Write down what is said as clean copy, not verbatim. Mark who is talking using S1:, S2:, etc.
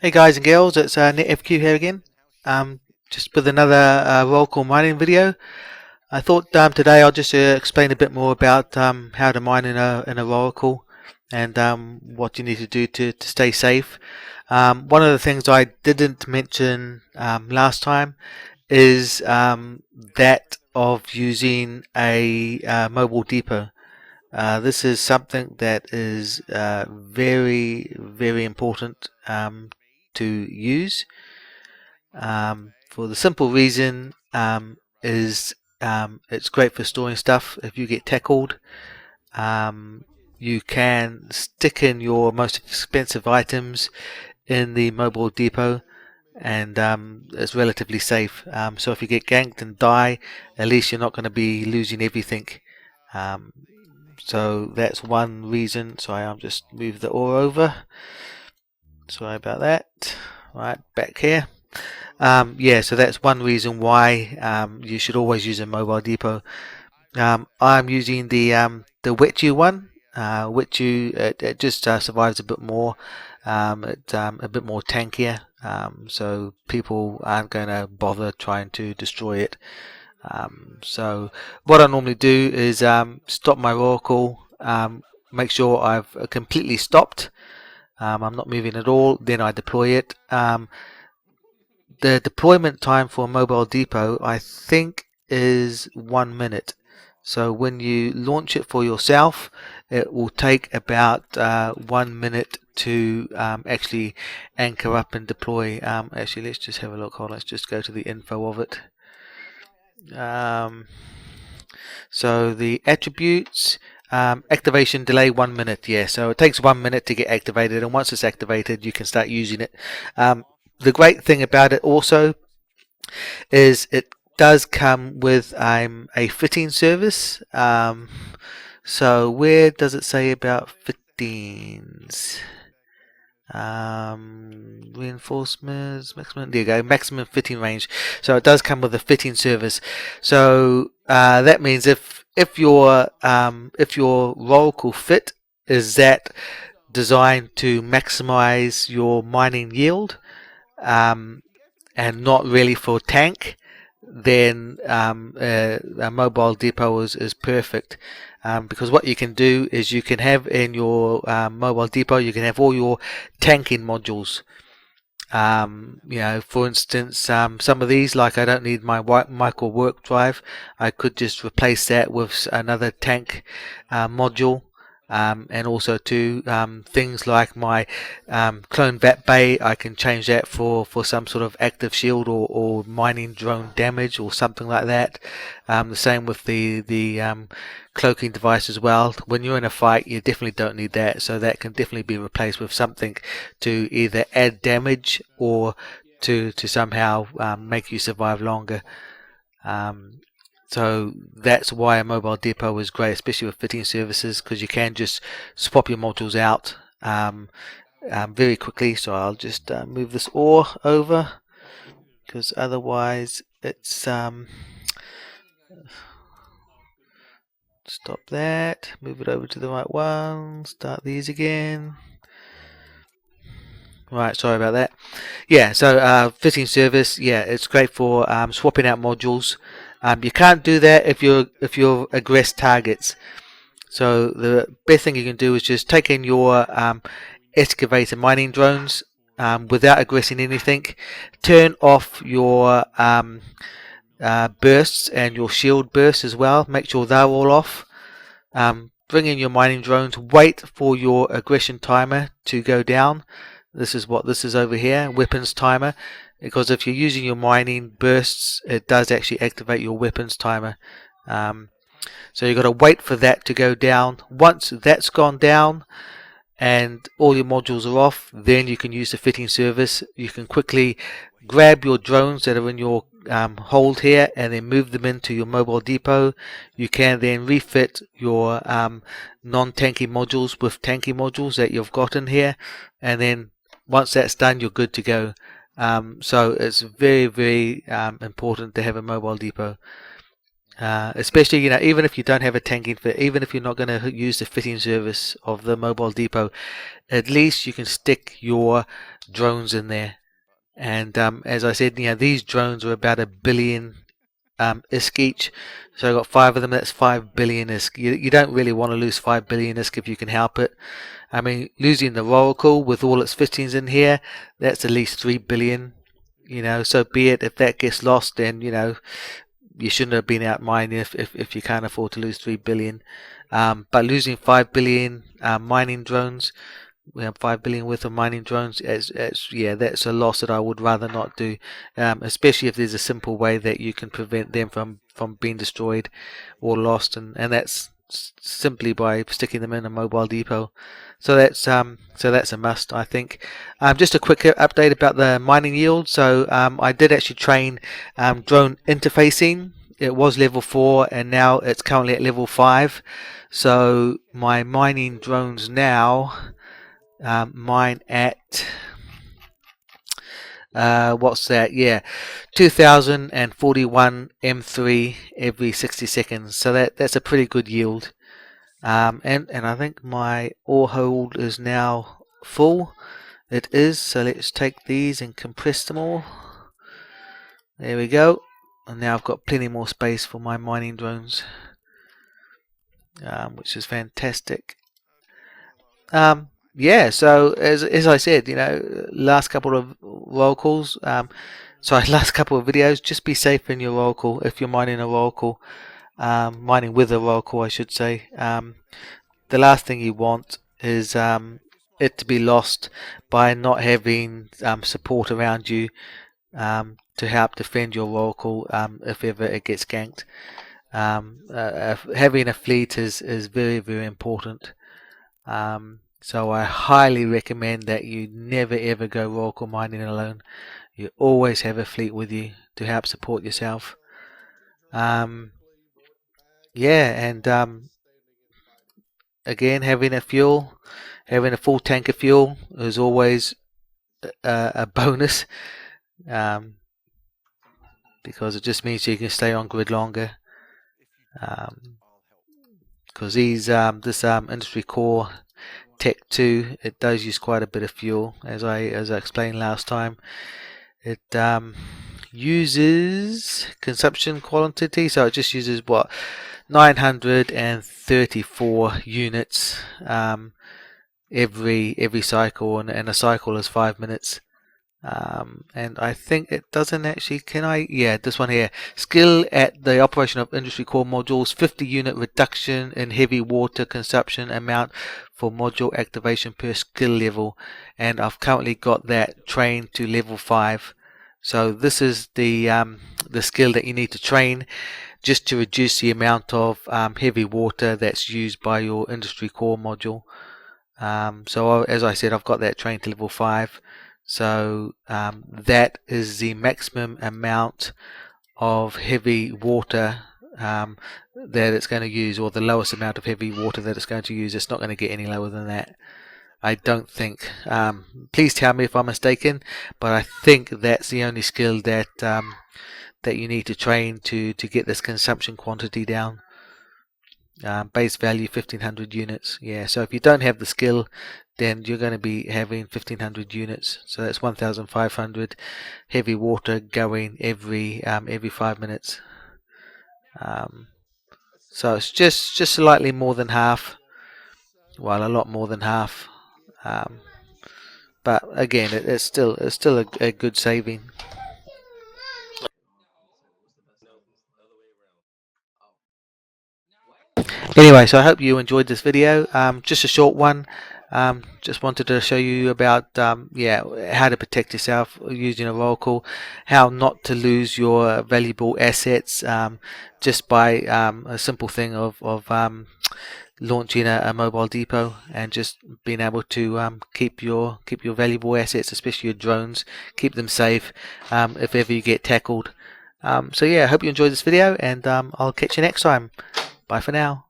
S1: Hey guys and girls, it's NETFQ here again. Just with another Rorqual Mining video. I thought today I'll just explain a bit more about how to mine in a Rorqual and what you need to do to stay safe. One of the things I didn't mention last time is that of using a mobile depot. This is something that is very important to use for the simple reason is it's great for storing stuff. If you get tackled, you can stick in your most expensive items in the mobile depot, and it's relatively safe. So if you get ganked and die, at least you're not going to be losing everything. So that's one reason. Sorry, I'll just move the ore over. Sorry about that. Right, back here. Yeah, so that's one reason why you should always use a mobile depot. I'm using the Wetju one. Wetju, it just survives a bit more. It's a bit more tankier, so people aren't going to bother trying to destroy it. So what I normally do is stop my Rorqual, make sure I've completely stopped. I'm not moving at all. Then I deploy it. The deployment time for a mobile depot, I think, is 1 minute. So when you launch it for yourself, it will take about 1 minute to actually anchor up and deploy. Actually, let's just have a look. Let's just go to the info of it. So the attributes, activation delay 1 minute. Yeah, so it takes 1 minute to get activated, and once it's activated, you can start using it. The great thing about it also is it does come with a fitting service. So where does it say about fittings? Reinforcements, maximum, there you go, maximum fitting range. So it does come with a fitting service. So that means if your Rorqual fit is that designed to maximize your mining yield, and not really for tank, then a mobile depot is perfect. Because what you can do is you can have in your mobile depot, you can have all your tanking modules. You know, for instance, some of these, like I don't need my micro work drive, I could just replace that with another tank module. And also too, things like my clone vat bay, I can change that for some sort of active shield or mining drone damage or something like that. The same with the cloaking device as well. When you're in a fight, you definitely don't need that, so that can definitely be replaced with something to either add damage or to somehow make you survive longer. So that's why a mobile depot is great, especially with fitting services, because you can just swap your modules out very quickly. So I'll just move this ore over, because otherwise it's stop that, move it over to the right one, start these again. Right, sorry about that. Yeah, so fitting service, yeah, it's great for swapping out modules. You can't do that if you're aggress targets. So the best thing you can do is just take in your Excavator Mining Drones without aggressing anything. Turn off your bursts and your shield bursts as well. Make sure they're all off. Bring in your mining drones. Wait for your aggression timer to go down. This is what this is over here, weapons timer, because if you're using your mining bursts, it does actually activate your weapons timer. So you've got to wait for that to go down. Once that's gone down and all your modules are off, then you can use the fitting service. You can quickly grab your drones that are in your hold here and then move them into your mobile depot. You can then refit your non-tanky modules with tanky modules that you've got in here, and then once that's done, you're good to go. So it's very important to have a mobile depot. Especially, you know, even if you don't have a tanking fit, even if you're not going to use the fitting service of the mobile depot, at least you can stick your drones in there. And as I said, these drones are about 1 billion ISK each. So I've got 5 of them. That's 5 billion ISK. You don't really want to lose 5 billion ISK if you can help it. I mean, losing the Rorqual with all its fittings in here, that's at least 3 billion. So be it. If that gets lost, then you shouldn't have been out mining if you can't afford to lose 3 billion. But losing 5 billion mining drones, we have 5 billion worth of mining drones, that's a loss that I would rather not do, especially if there's a simple way that you can prevent them from being destroyed or lost, and that's simply by sticking them in a mobile depot. So that's a must, I think. Just a quick update about the mining yield. So I did actually train drone interfacing. It was level 4 and now it's currently at level 5. So my mining drones now mine at what's that? Yeah, 2041 M3 every 60 seconds. So that's a pretty good yield. And I think my ore hold is now full. It is. So let's take these and compress them all. There we go. And now I've got plenty more space for my mining drones, which is fantastic. Yeah, so as I said, last couple of Rorquals, last couple of videos, just be safe in your Rorqual if you're mining a Rorqual, mining with a Rorqual, I should say. The last thing you want is it to be lost by not having support around you to help defend your Rorqual if ever it gets ganked. Having a fleet is very, very important. So I highly recommend that you never ever go Rorqual mining alone. You always have a fleet with you to help support yourself. Yeah, and again, having a full tank of fuel is always a bonus, because it just means you can stay on grid longer. Because this industry core Tech 2, it does use quite a bit of fuel, as I explained last time. It uses consumption quantity, so it just uses 934 units every cycle, and a cycle is 5 minutes. And I think it doesn't actually, this one here, skill at the operation of industry core modules, 50 unit reduction in heavy water consumption amount for module activation per skill level, and I've currently got that trained to level 5. So this is the skill that you need to train just to reduce the amount of heavy water that's used by your industry core module. So as I said, I've got that trained to level 5. So that is the maximum amount of heavy water that it's going to use, or the lowest amount of heavy water that it's going to use. It's not going to get any lower than that, I don't think. Please tell me if I'm mistaken, but I think that's the only skill that that you need to train to get this consumption quantity down. Base value 1500 units. Yeah, so if you don't have the skill, then you're going to be having 1500 units. So that's 1500 heavy water going every 5 minutes. So it's just slightly more than half. Well, a lot more than half. But again, it's still a good saving. Anyway, so I hope you enjoyed this video. Just a short one. Just wanted to show you about how to protect yourself using a Rorqual, how not to lose your valuable assets just by a simple thing of launching a mobile depot, and just being able to keep your valuable assets, especially your drones, keep them safe if ever you get tackled. So yeah, I hope you enjoyed this video, and I'll catch you next time. Bye for now.